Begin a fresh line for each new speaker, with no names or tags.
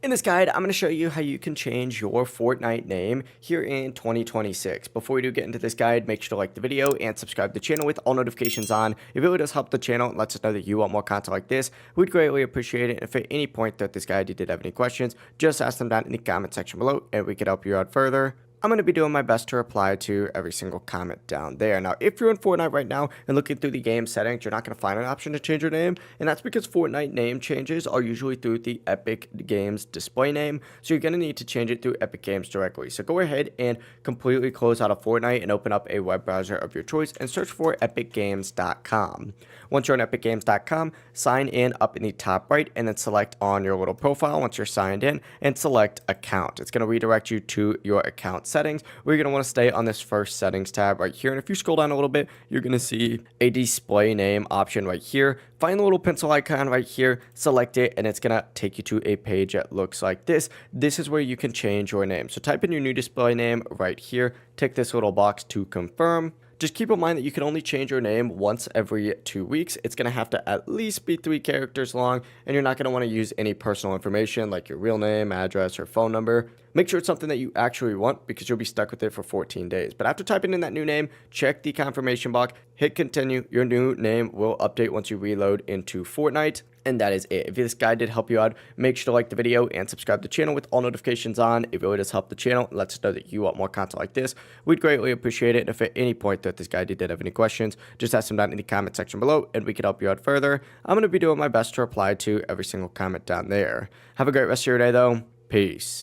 In this guide, I'm going to show you how you can change your Fortnite name here in 2026. Before we do get into this guide, make sure to like the video and subscribe to the channel with all notifications on. It really does help the channel and lets us know that you want more content like this. We'd greatly appreciate it. If at any point throughout this guide you did have any questions, just ask them down in the comment section below and we could help you out further. I'm going to be doing my best to reply to every single comment down there. Now, if you're in Fortnite right now and looking through the game settings, you're not going to find an option to change your name, and that's because Fortnite name changes are usually through the Epic Games display name, so you're going to need to change it through Epic Games directly. So go ahead and completely close out of Fortnite and open up a web browser of your choice and search for epicgames.com. Once you're on epicgames.com, sign in up in the top right and then select on your little profile once you're signed in and select account. It's going to redirect you to your account settings. We're going to want to stay on this first settings tab right here, and if you scroll down a little bit, you're going to see a display name option right here. Find the little pencil icon right here, select it, and it's going to take you to a page that looks like this. This is where you can change your name. So type in your new display name right here, tick this little box to confirm. Just keep in mind that you can only change your name once every 2 weeks. It's going to have to at least be 3 characters long, and you're not going to want to use any personal information like your real name, address, or phone number. Make sure it's something that you actually want because you'll be stuck with it for 14 days. But after typing in that new name, check the confirmation box, hit continue. Your new name will update once you reload into Fortnite. And that is it. If this guide did help you out, make sure to like the video and subscribe to the channel with all notifications on. It really does help the channel and lets us know that you want more content like this. We'd greatly appreciate it. And if at any point that this guide did have any questions, just ask them down in the comment section below and we could help you out further. I'm going to be doing my best to reply to every single comment down there. Have a great rest of your day though. Peace.